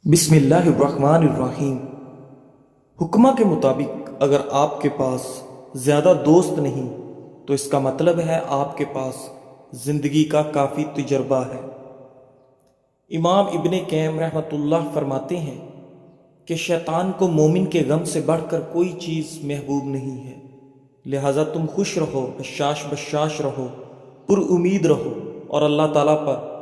بسم اللہ الرحمن الرحیم۔ حکمہ کے مطابق اگر آپ کے پاس زیادہ دوست نہیں تو اس کا مطلب ہے آپ کے پاس زندگی کا کافی تجربہ ہے۔ امام ابن قیم رحمۃ اللہ فرماتے ہیں کہ شیطان کو مومن کے غم سے بڑھ کر کوئی چیز محبوب نہیں ہے، لہٰذا تم خوش رہو، بشاش بشاش رہو، پر امید رہو اور اللہ تعالیٰ پر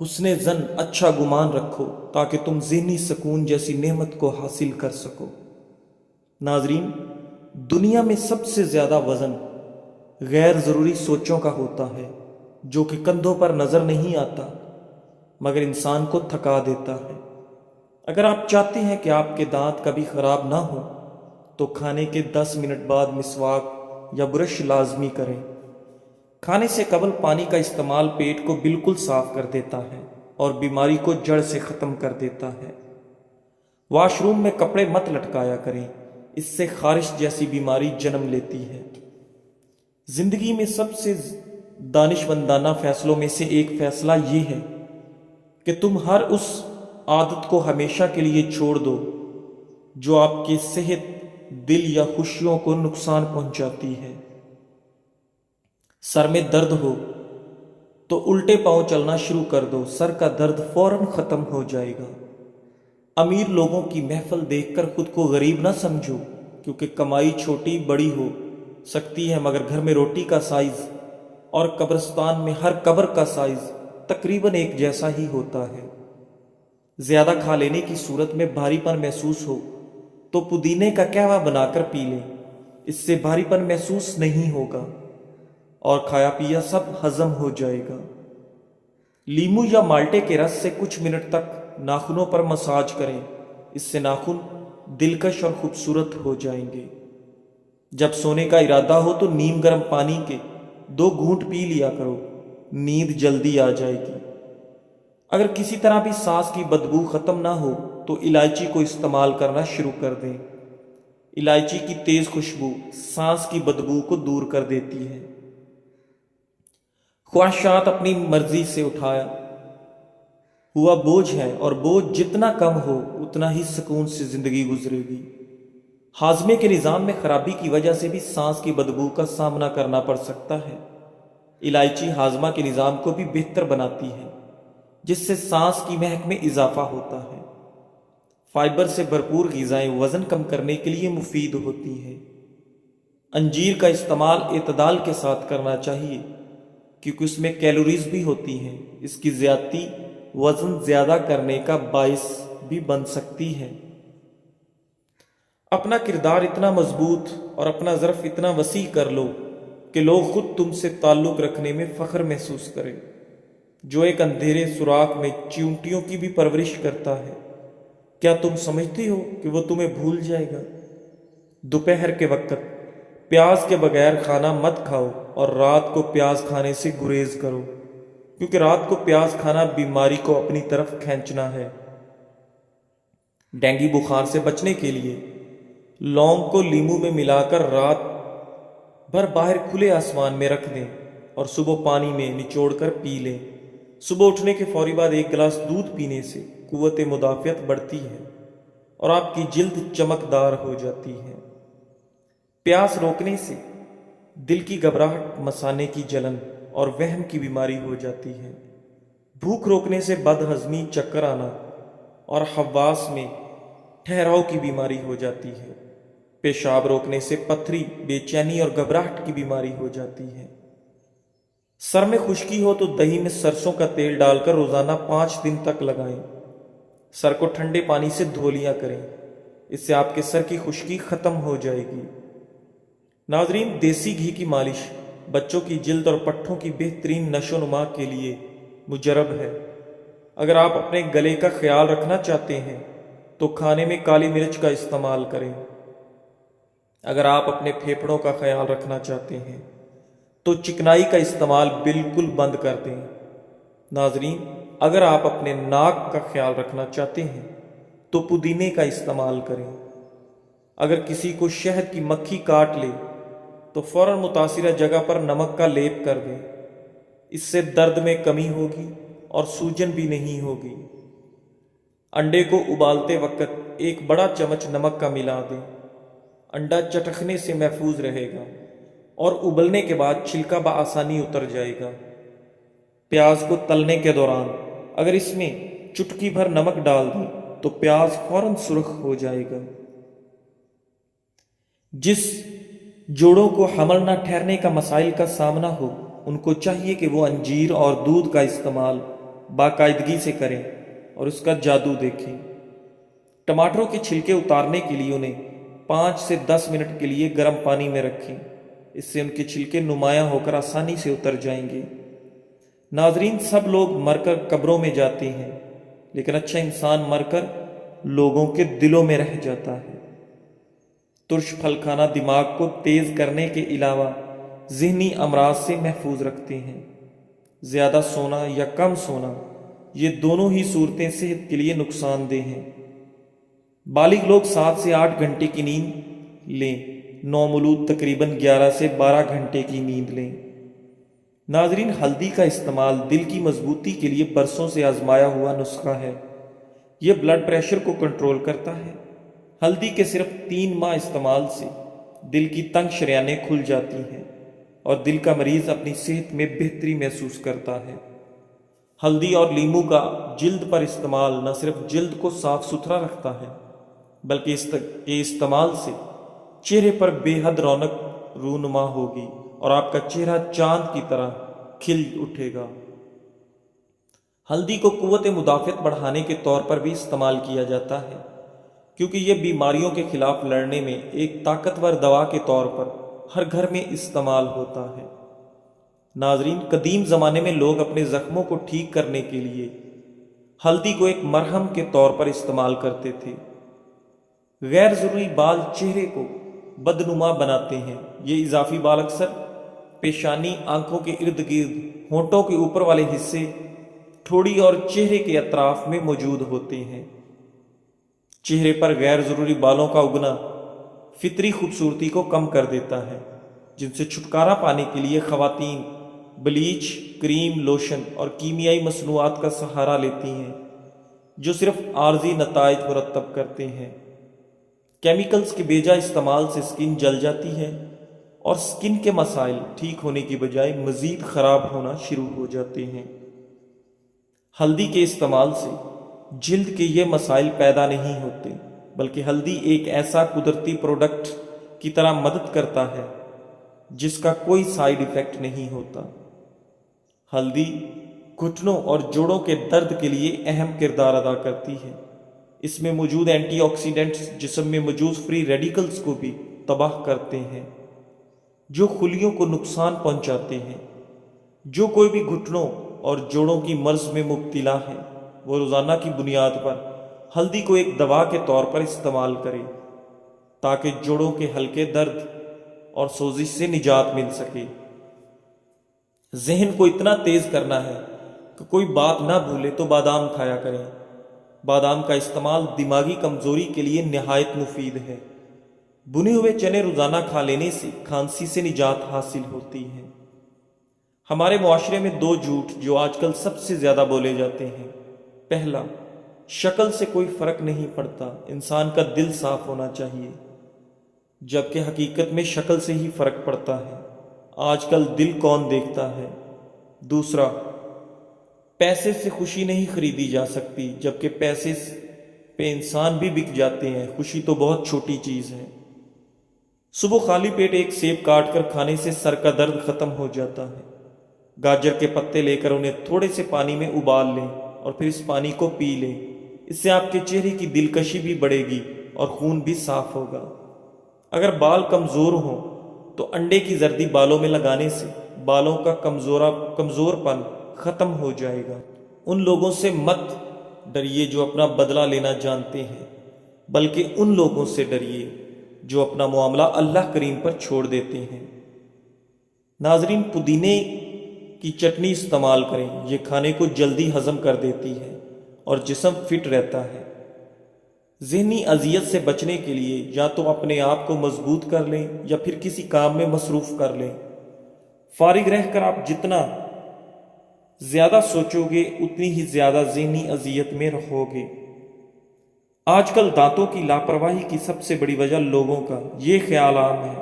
حسن زن اچھا گمان رکھو تاکہ تم ذہنی سکون جیسی نعمت کو حاصل کر سکو۔ ناظرین، دنیا میں سب سے زیادہ وزن غیر ضروری سوچوں کا ہوتا ہے جو کہ کندھوں پر نظر نہیں آتا مگر انسان کو تھکا دیتا ہے۔ اگر آپ چاہتے ہیں کہ آپ کے دانت کبھی خراب نہ ہو تو کھانے کے 10 منٹ بعد مسواک یا برش لازمی کریں۔ کھانے سے قبل پانی کا استعمال پیٹ کو بالکل صاف کر دیتا ہے اور بیماری کو جڑ سے ختم کر دیتا ہے۔ واش روم میں کپڑے مت لٹکایا کریں، اس سے خارش جیسی بیماری جنم لیتی ہے۔ زندگی میں سب سے دانشمندانہ فیصلوں میں سے ایک فیصلہ یہ ہے کہ تم ہر اس عادت کو ہمیشہ کے لیے چھوڑ دو جو آپ کی صحت، دل یا خوشیوں کو نقصان پہنچاتی ہے۔ سر میں درد ہو تو الٹے پاؤں چلنا شروع کر دو، سر کا درد فوراً ختم ہو جائے گا۔ امیر لوگوں کی محفل دیکھ کر خود کو غریب نہ سمجھو، کیونکہ کمائی چھوٹی بڑی ہو سکتی ہے مگر گھر میں روٹی کا سائز اور قبرستان میں ہر قبر کا سائز تقریباً ایک جیسا ہی ہوتا ہے۔ زیادہ کھا لینے کی صورت میں بھاری پن محسوس ہو تو پودینے کا قہوہ بنا کر پی لیں، اس سے بھاری پن محسوس نہیں ہوگا اور کھایا پیا سب ہضم ہو جائے گا۔ لیمو یا مالٹے کے رس سے کچھ منٹ تک ناخنوں پر مساج کریں، اس سے ناخن دلکش اور خوبصورت ہو جائیں گے۔ جب سونے کا ارادہ ہو تو نیم گرم پانی کے 2 گھونٹ پی لیا کرو، نیند جلدی آ جائے گی۔ اگر کسی طرح بھی سانس کی بدبو ختم نہ ہو تو الائچی کو استعمال کرنا شروع کر دیں۔ الائچی کی تیز خوشبو سانس کی بدبو کو دور کر دیتی ہے۔ خواہشات اپنی مرضی سے اٹھایا ہوا بوجھ ہے اور بوجھ جتنا کم ہو اتنا ہی سکون سے زندگی گزرے گی۔ ہاضمے کے نظام میں خرابی کی وجہ سے بھی سانس کی بدبو کا سامنا کرنا پڑ سکتا ہے۔ الائچی ہاضمہ کے نظام کو بھی بہتر بناتی ہے جس سے سانس کی مہک میں اضافہ ہوتا ہے۔ فائبر سے بھرپور غذائیں وزن کم کرنے کے لیے مفید ہوتی ہیں۔ انجیر کا استعمال اعتدال کے ساتھ کرنا چاہیے کیونکہ اس میں کیلوریز بھی ہوتی ہیں، اس کی زیادتی وزن زیادہ کرنے کا باعث بھی بن سکتی ہے۔ اپنا کردار اتنا مضبوط اور اپنا ظرف اتنا وسیع کر لو کہ لوگ خود تم سے تعلق رکھنے میں فخر محسوس کریں۔ جو ایک اندھیرے سوراخ میں چیونٹیوں کی بھی پرورش کرتا ہے، کیا تم سمجھتے ہو کہ وہ تمہیں بھول جائے گا؟ دوپہر کے وقت پیاز کے بغیر کھانا مت کھاؤ اور رات کو پیاز کھانے سے گریز کرو، کیونکہ رات کو پیاز کھانا بیماری کو اپنی طرف کھینچنا ہے۔ ڈینگی بخار سے بچنے کے لیے لونگ کو لیمو میں ملا کر رات بھر باہر کھلے آسمان میں رکھ دیں اور صبح پانی میں نچوڑ کر پی لیں۔ صبح اٹھنے کے فوری بعد 1 گلاس دودھ پینے سے قوت مدافعت بڑھتی ہے اور آپ کی جلد چمکدار ہو جاتی ہے۔ پیاس روکنے سے دل کی گھبراہٹ، مثانے کی جلن اور وہم کی بیماری ہو جاتی ہے۔ بھوک روکنے سے بد ہضمی، چکر آنا اور حواس میں ٹھہراؤ کی بیماری ہو جاتی ہے۔ پیشاب روکنے سے پتھری، بے چینی اور گھبراہٹ کی بیماری ہو جاتی ہے۔ سر میں خشکی ہو تو دہی میں سرسوں کا تیل ڈال کر روزانہ 5 دن تک لگائیں۔ سر کو ٹھنڈے پانی سے دھو لیا کریں، اس سے آپ کے سر کی خشکی ختم ہو جائے گی۔ ناظرین، دیسی گھی کی مالش بچوں کی جلد اور پٹھوں کی بہترین نشو و نما کے لیے مجرب ہے۔ اگر آپ اپنے گلے کا خیال رکھنا چاہتے ہیں تو کھانے میں کالی مرچ کا استعمال کریں۔ اگر آپ اپنے پھیپھڑوں کا خیال رکھنا چاہتے ہیں تو چکنائی کا استعمال بالکل بند کر دیں۔ ناظرین، اگر آپ اپنے ناک کا خیال رکھنا چاہتے ہیں تو پودینے کا استعمال کریں۔ اگر کسی کو شہد کی مکھی کاٹ لے تو فوراً متاثرہ جگہ پر نمک کا لیپ کر دیں، اس سے درد میں کمی ہوگی اور سوجن بھی نہیں ہوگی۔ انڈے کو ابالتے وقت ایک بڑا چمچ نمک کا ملا دیں۔ انڈا چٹکنے سے محفوظ رہے گا اور ابلنے کے بعد چھلکا بآسانی اتر جائے گا۔ پیاز کو تلنے کے دوران اگر اس میں چٹکی بھر نمک ڈال دیں تو پیاز فوراً سرخ ہو جائے گا۔ جس جوڑوں کو حمل نہ ٹھہرنے کا مسائل کا سامنا ہو ان کو چاہیے کہ وہ انجیر اور دودھ کا استعمال باقاعدگی سے کریں اور اس کا جادو دیکھیں۔ ٹماٹروں کے چھلکے اتارنے کے لیے انہیں 5 سے 10 منٹ کے لیے گرم پانی میں رکھیں، اس سے ان کے چھلکے نمایاں ہو کر آسانی سے اتر جائیں گے۔ ناظرین، سب لوگ مر کر قبروں میں جاتے ہیں لیکن اچھا انسان مر کر لوگوں کے دلوں میں رہ جاتا ہے۔ ترش پھل کھانا دماغ کو تیز کرنے کے علاوہ ذہنی امراض سے محفوظ رکھتے ہیں۔ زیادہ سونا یا کم سونا، یہ دونوں ہی صورتیں صحت کے لیے نقصان دہ ہیں۔ بالغ لوگ 7 سے 8 گھنٹے کی نیند لیں، نومولود تقریباً 11 سے 12 گھنٹے کی نیند لیں۔ ناظرین، ہلدی کا استعمال دل کی مضبوطی کے لیے برسوں سے آزمایا ہوا نسخہ ہے۔ یہ بلڈ پریشر کو کنٹرول کرتا ہے۔ ہلدی کے صرف 3 ماہ استعمال سے دل کی تنگ شریانیں کھل جاتی ہیں اور دل کا مریض اپنی صحت میں بہتری محسوس کرتا ہے۔ ہلدی اور لیمو کا جلد پر استعمال نہ صرف جلد کو صاف ستھرا رکھتا ہے بلکہ اس کے استعمال سے چہرے پر بے حد رونق رونما ہوگی اور آپ کا چہرہ چاند کی طرح کھل اٹھے گا۔ ہلدی کو قوت مدافعت بڑھانے کے طور پر بھی استعمال کیا جاتا ہے کیونکہ یہ بیماریوں کے خلاف لڑنے میں ایک طاقتور دوا کے طور پر ہر گھر میں استعمال ہوتا ہے۔ ناظرین، قدیم زمانے میں لوگ اپنے زخموں کو ٹھیک کرنے کے لیے ہلدی کو ایک مرہم کے طور پر استعمال کرتے تھے۔ غیر ضروری بال چہرے کو بدنما بناتے ہیں۔ یہ اضافی بال اکثر پیشانی، آنکھوں کے ارد گرد، ہونٹوں کے اوپر والے حصے، ٹھوڑی اور چہرے کے اطراف میں موجود ہوتے ہیں۔ چہرے پر غیر ضروری بالوں کا اگنا فطری خوبصورتی کو کم کر دیتا ہے، جن سے چھٹکارا پانے کے لیے خواتین بلیچ، کریم، لوشن اور کیمیائی مصنوعات کا سہارا لیتی ہیں جو صرف عارضی نتائج مرتب کرتے ہیں۔ کیمیکلز کے بیجا استعمال سے سکن جل جاتی ہے اور سکن کے مسائل ٹھیک ہونے کی بجائے مزید خراب ہونا شروع ہو جاتے ہیں۔ ہلدی کے استعمال سے جلد کے یہ مسائل پیدا نہیں ہوتے بلکہ ہلدی ایک ایسا قدرتی پروڈکٹ کی طرح مدد کرتا ہے جس کا کوئی سائیڈ ایفیکٹ نہیں ہوتا۔ ہلدی گھٹنوں اور جوڑوں کے درد کے لیے اہم کردار ادا کرتی ہے۔ اس میں موجود اینٹی آکسیڈنٹس جسم میں موجود فری ریڈیکلز کو بھی تباہ کرتے ہیں جو خلیوں کو نقصان پہنچاتے ہیں۔ جو کوئی بھی گھٹنوں اور جوڑوں کی مرض میں مبتلا ہے وہ روزانہ کی بنیاد پر ہلدی کو ایک دوا کے طور پر استعمال کرے تاکہ جوڑوں کے ہلکے درد اور سوزش سے نجات مل سکے۔ ذہن کو اتنا تیز کرنا ہے کہ کوئی بات نہ بھولے تو بادام کھایا کریں۔ بادام کا استعمال دماغی کمزوری کے لیے نہایت مفید ہے۔ بنے ہوئے چنے روزانہ کھا لینے سے کھانسی سے نجات حاصل ہوتی ہے۔ ہمارے معاشرے میں 2 جھوٹ جو آج کل سب سے زیادہ بولے جاتے ہیں۔ پہلا، شکل سے کوئی فرق نہیں پڑتا، انسان کا دل صاف ہونا چاہیے، جبکہ حقیقت میں شکل سے ہی فرق پڑتا ہے۔ آج کل دل کون دیکھتا ہے۔ دوسرا، پیسے سے خوشی نہیں خریدی جا سکتی، جبکہ پیسے پہ انسان بھی بک جاتے ہیں۔ خوشی تو بہت چھوٹی چیز ہے۔ صبح خالی پیٹ ایک سیب کاٹ کر کھانے سے سر کا درد ختم ہو جاتا ہے۔ گاجر کے پتے لے کر انہیں تھوڑے سے پانی میں ابال لیں اور پھر اس پانی کو پی لیں۔ اس سے آپ کے چہرے کی دلکشی بھی بڑھے گی اور خون بھی صاف ہوگا۔ اگر بال کمزور ہوں تو انڈے کی زردی بالوں میں لگانے سے بالوں کا کمزور پن ختم ہو جائے گا۔ ان لوگوں سے مت ڈریے جو اپنا بدلہ لینا جانتے ہیں، بلکہ ان لوگوں سے ڈریے جو اپنا معاملہ اللہ کریم پر چھوڑ دیتے ہیں۔ ناظرین، پودینے کی چٹنی استعمال کریں، یہ کھانے کو جلدی ہضم کر دیتی ہے اور جسم فٹ رہتا ہے۔ ذہنی اذیت سے بچنے کے لیے یا تو اپنے آپ کو مضبوط کر لیں یا پھر کسی کام میں مصروف کر لیں۔ فارغ رہ کر آپ جتنا زیادہ سوچو گے اتنی ہی زیادہ ذہنی اذیت میں رہو گے۔ آج کل دانتوں کی لاپرواہی کی سب سے بڑی وجہ لوگوں کا یہ خیال عام ہے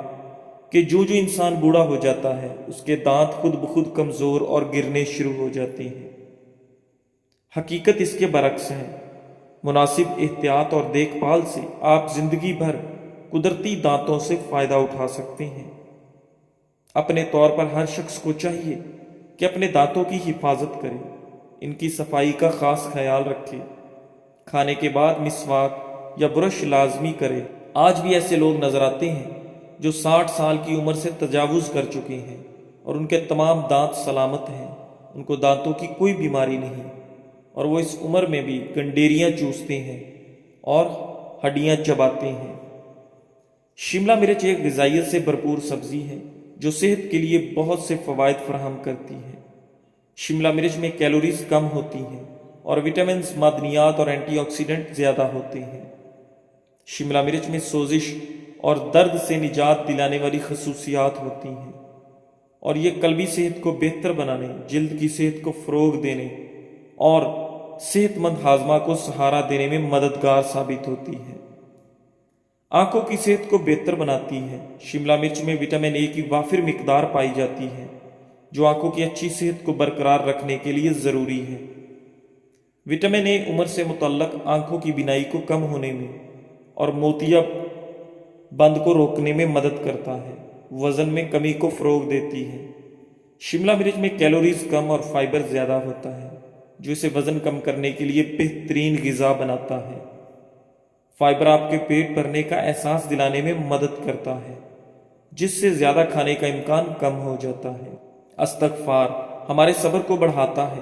کہ جو انسان بوڑھا ہو جاتا ہے اس کے دانت خود بخود کمزور اور گرنے شروع ہو جاتے ہیں۔ حقیقت اس کے برعکس ہے۔ مناسب احتیاط اور دیکھ بھال سے آپ زندگی بھر قدرتی دانتوں سے فائدہ اٹھا سکتے ہیں۔ اپنے طور پر ہر شخص کو چاہیے کہ اپنے دانتوں کی حفاظت کرے، ان کی صفائی کا خاص خیال رکھے، کھانے کے بعد مسواک یا برش لازمی کرے۔ آج بھی ایسے لوگ نظر آتے ہیں جو 60 سال کی عمر سے تجاوز کر چکے ہیں اور ان کے تمام دانت سلامت ہیں، ان کو دانتوں کی کوئی بیماری نہیں، اور وہ اس عمر میں بھی گنڈیریاں چوستے ہیں اور ہڈیاں چباتے ہیں۔ شملہ مرچ ایک غذائیت سے بھرپور سبزی ہے جو صحت کے لیے بہت سے فوائد فراہم کرتی ہے۔ شملہ مرچ میں کیلوریز کم ہوتی ہیں اور وٹامنز، معدنیات اور اینٹی آکسیڈنٹ زیادہ ہوتے ہیں۔ شملہ مرچ میں سوزش اور درد سے نجات دلانے والی خصوصیات ہوتی ہیں، اور یہ قلبی صحت کو بہتر بنانے، جلد کی صحت کو فروغ دینے اور صحت مند ہاضمہ کو سہارا دینے میں مددگار ثابت ہوتی ہے۔ آنکھوں کی صحت کو بہتر بناتی ہے۔ شملہ مرچ میں وٹامن اے کی وافر مقدار پائی جاتی ہے جو آنکھوں کی اچھی صحت کو برقرار رکھنے کے لیے ضروری ہے۔ وٹامن اے عمر سے متعلق آنکھوں کی بینائی کو کم ہونے میں اور موتیا بند کو روکنے میں مدد کرتا ہے، وزن میں کمی کو فروغ دیتی ہے۔ شملہ مرچ میں کیلوریز کم اور فائبر زیادہ ہوتا ہے جو اسے وزن کم کرنے کے لیے بہترین غذا بناتا ہے۔ فائبر آپ کے پیٹ بھرنے کا احساس دلانے میں مدد کرتا ہے، جس سے زیادہ کھانے کا امکان کم ہو جاتا ہے۔ استغفار ہمارے صبر کو بڑھاتا ہے۔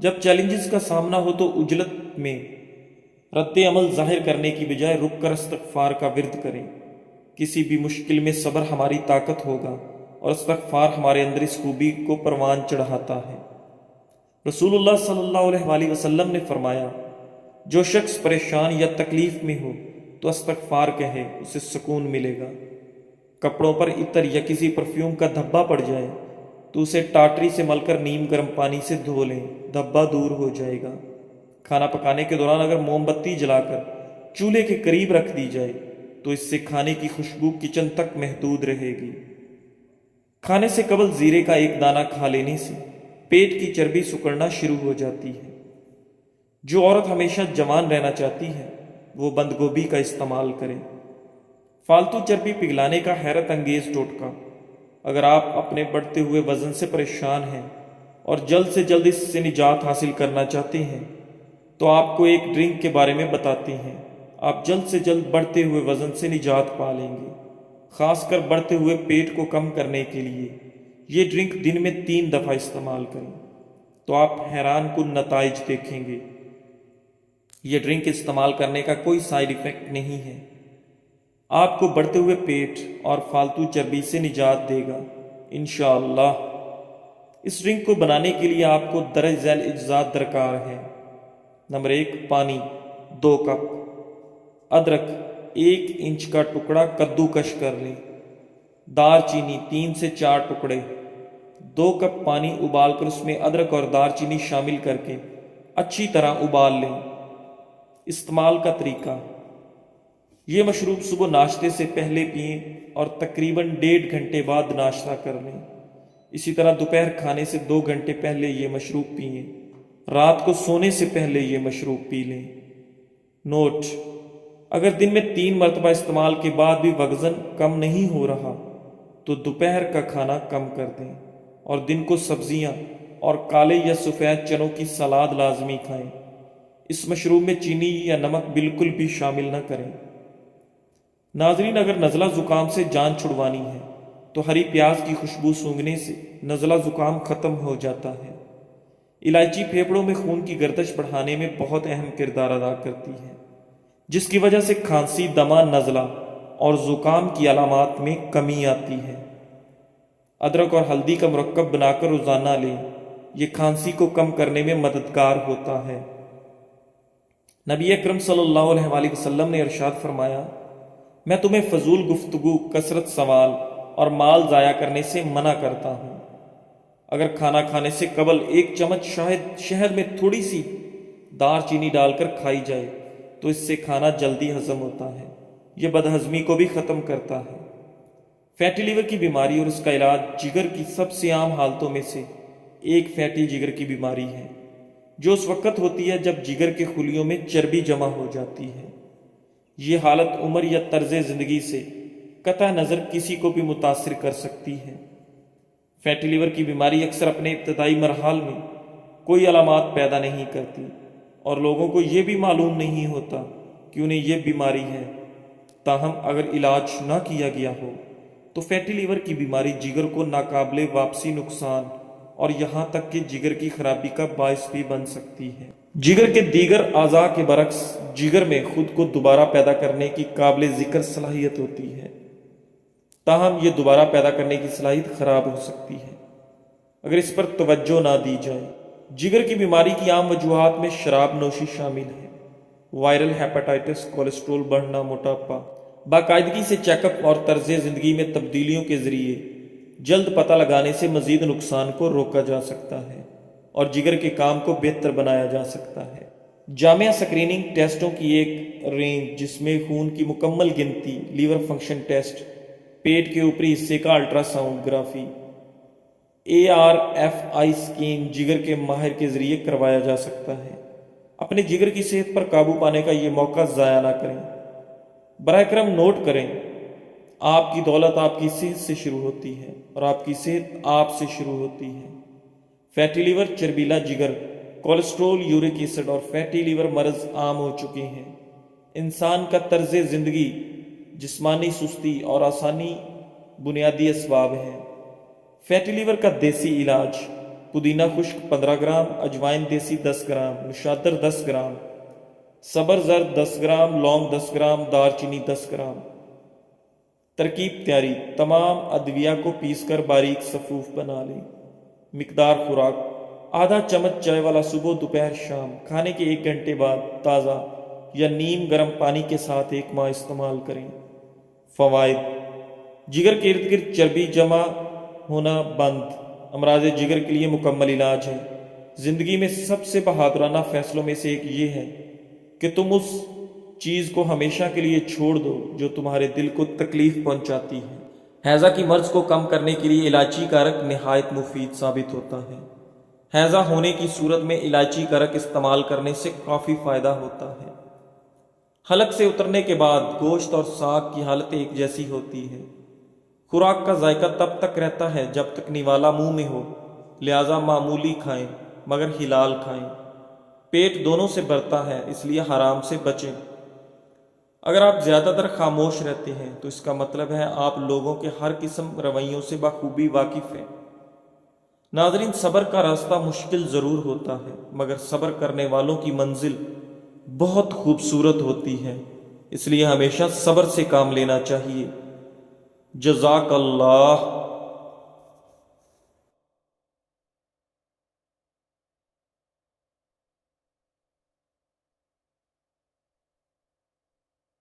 جب چیلنجز کا سامنا ہو تو عجلت میں رد عمل ظاہر کرنے کی بجائے رک کر استغفار کا ورد کریں۔ کسی بھی مشکل میں صبر ہماری طاقت ہوگا اور استغفار ہمارے اندر اس خوبی کو پروان چڑھاتا ہے۔ رسول اللہ صلی اللہ علیہ وآلہ وسلم نے فرمایا، جو شخص پریشان یا تکلیف میں ہو تو استغفار کہے، اسے سکون ملے گا۔ کپڑوں پر عطر یا کسی پرفیوم کا دھبا پڑ جائے تو اسے ٹاٹری سے مل کر نیم گرم پانی سے دھو لیں، دھبا دور ہو جائے گا۔ کھانا پکانے کے دوران اگر موم بتی جلا کر چولہے کے قریب رکھ دی جائے تو اس سے کھانے کی خوشبو کچن تک محدود رہے گی۔ کھانے سے قبل زیرے کا ایک دانہ کھا لینے سے پیٹ کی چربی سکڑنا شروع ہو جاتی ہے۔ جو عورت ہمیشہ جوان رہنا چاہتی ہے وہ بند گوبھی کا استعمال کرے۔ فالتو چربی پگھلانے کا حیرت انگیز ٹوٹکا۔ اگر آپ اپنے بڑھتے ہوئے وزن سے پریشان ہیں اور جلد سے جلد اس سے نجات حاصل کرنا چاہتے ہیں تو آپ کو ایک ڈرنک کے بارے میں بتاتے ہیں۔ آپ جلد سے جلد بڑھتے ہوئے وزن سے نجات پا لیں گے، خاص کر بڑھتے ہوئے پیٹ کو کم کرنے کے لیے۔ یہ ڈرنک دن میں 3 دفعہ استعمال کریں تو آپ حیران کن نتائج دیکھیں گے۔ یہ ڈرنک استعمال کرنے کا کوئی سائیڈ ایفیکٹ نہیں ہے، آپ کو بڑھتے ہوئے پیٹ اور فالتو چربی سے نجات دے گا انشاءاللہ۔ اس ڈرنک کو بنانے کے لیے آپ کو درج ذیل اجزاء درکار ہیں۔ نمبر 1، پانی 2 کپ، ادرک 1 انچ کا ٹکڑا کدو کش کر لیں، دار چینی 3 سے 4 ٹکڑے۔ 2 کپ پانی ابال کر اس میں ادرک اور دار چینی شامل کر کے اچھی طرح ابال لیں۔ استعمال کا طریقہ: یہ مشروب صبح ناشتے سے پہلے پئیں اور تقریباً 1.5 گھنٹے بعد ناشتہ کر لیں۔ اسی طرح دوپہر کھانے سے 2 گھنٹے پہلے یہ مشروب پئیں۔ رات کو سونے سے پہلے یہ مشروب پی لیں۔ نوٹ: اگر دن میں 3 مرتبہ استعمال کے بعد بھی وزن کم نہیں ہو رہا تو دوپہر کا کھانا کم کر دیں اور دن کو سبزیاں اور کالے یا سفید چنوں کی سلاد لازمی کھائیں۔ اس مشروب میں چینی یا نمک بالکل بھی شامل نہ کریں۔ ناظرین، اگر نزلہ زکام سے جان چھڑوانی ہے تو ہری پیاز کی خوشبو سونگھنے سے نزلہ زکام ختم ہو جاتا ہے۔ الائچی پھیپھڑوں میں خون کی گردش بڑھانے میں بہت اہم کردار ادا کرتی ہے، جس کی وجہ سے کھانسی، دمہ، نزلہ اور زکام کی علامات میں کمی آتی ہے۔ ادرک اور ہلدی کا مرکب بنا کر روزانہ لیں، یہ کھانسی کو کم کرنے میں مددگار ہوتا ہے۔ نبی اکرم صلی اللہ علیہ وآلہ وسلم نے ارشاد فرمایا، میں تمہیں فضول گفتگو، کثرت سوال اور مال ضائع کرنے سے منع کرتا ہوں۔ اگر کھانا کھانے سے قبل 1 چمچ شہد میں تھوڑی سی دار چینی ڈال کر کھائی جائے تو اس سے کھانا جلدی ہضم ہوتا ہے۔ یہ بدہضمی کو بھی ختم کرتا ہے۔ فیٹی لیور کی بیماری اور اس کا علاج جگر کی سب سے عام حالتوں میں سے ایک فیٹی جگر کی بیماری ہے، جو اس وقت ہوتی ہے جب جگر کے خلیوں میں چربی جمع ہو جاتی ہے۔ یہ حالت عمر یا طرز زندگی سے قطع نظر کسی کو بھی متاثر کر سکتی ہے۔ فیٹی لیور کی بیماری اکثر اپنے ابتدائی مراحل میں کوئی علامات پیدا نہیں کرتی اور لوگوں کو یہ بھی معلوم نہیں ہوتا کہ انہیں یہ بیماری ہے۔ تاہم اگر علاج نہ کیا گیا ہو تو فیٹی لیور کی بیماری جگر کو ناقابل واپسی نقصان اور یہاں تک کہ جگر کی خرابی کا باعث بھی بن سکتی ہے۔ جگر کے دیگر اعضاء کے برعکس جگر میں خود کو دوبارہ پیدا کرنے کی قابل ذکر صلاحیت ہوتی ہے، تاہم یہ دوبارہ پیدا کرنے کی صلاحیت خراب ہو سکتی ہے اگر اس پر توجہ نہ دی جائے۔ جگر کی بیماری کی عام وجوہات میں شراب نوشی شامل ہے، وائرل ہیپاٹائٹس، کولیسٹرول بڑھنا، موٹاپا۔ باقاعدگی سے چیک اپ اور طرز زندگی میں تبدیلیوں کے ذریعے جلد پتہ لگانے سے مزید نقصان کو روکا جا سکتا ہے اور جگر کے کام کو بہتر بنایا جا سکتا ہے۔ جامع اسکریننگ ٹیسٹوں کی ایک رینج جس میں خون کی مکمل گنتی، لیور فنکشن ٹیسٹ، پیٹ کے اوپری حصے کا الٹرا سونوگرافی، ARFI اسکین جگر کے ماہر کے ذریعے کروایا جا سکتا ہے۔ اپنے جگر کی صحت پر قابو پانے کا یہ موقع ضائع نہ کریں۔ براہ کرم نوٹ کریں، آپ کی دولت آپ کی صحت سے شروع ہوتی ہے اور آپ کی صحت آپ سے شروع ہوتی ہے۔ فیٹی لیور، چربیلا جگر، کولیسٹرول، یورک ایسڈ اور فیٹی لیور مرض عام ہو چکے ہیں۔ انسان کا طرز زندگی، جسمانی سستی اور آسانی بنیادی اسباب ہیں۔ فیٹی لیور کا دیسی علاج: پودینہ خشک 15 گرام، اجوائن دیسی 10 گرام، نشادر 10 گرام، سبر زرد 10 گرام، لونگ 10 گرام، دار چینی 10 گرام۔ ترکیب تیاری: تمام ادویہ کو پیس کر باریک صفوف بنا لیں۔ مقدار خوراک: آدھا چمچ چائے والا صبح، دوپہر، شام۔ کھانے کے 1 گھنٹے بعد تازہ یا نیم گرم پانی کے ساتھ 1 ماہ استعمال کریں۔ فوائد: جگر کے ارد گرد چربی جمع ہونا بند، امراض جگر کے لیے مکمل علاج ہے۔ زندگی میں سب سے بہادرانہ فیصلوں میں سے ایک یہ ہے کہ تم اس چیز کو ہمیشہ کے لیے چھوڑ دو جو تمہارے دل کو تکلیف پہنچاتی ہے۔ ہیضہ کی مرض کو کم کرنے کے لیے الائچی کا رق نہایت مفید ثابت ہوتا ہے۔ ہیضہ ہونے کی صورت میں الائچی کا رق استعمال کرنے سے کافی فائدہ ہوتا ہے۔ حلق سے اترنے کے بعد گوشت اور ساگ کی حالت ایک جیسی ہوتی ہے۔ خوراک کا ذائقہ تب تک رہتا ہے جب تک نوالا منہ میں ہو، لہذا معمولی کھائیں مگر حلال کھائیں۔ پیٹ دونوں سے بھرتا ہے، اس لیے حرام سے بچیں۔ اگر آپ زیادہ تر خاموش رہتے ہیں تو اس کا مطلب ہے آپ لوگوں کے ہر قسم رویوں سے بخوبی واقف ہیں۔ ناظرین، صبر کا راستہ مشکل ضرور ہوتا ہے مگر صبر کرنے والوں کی منزل بہت خوبصورت ہوتی ہے، اس لیے ہمیشہ صبر سے کام لینا چاہیے۔ جزاک اللہ۔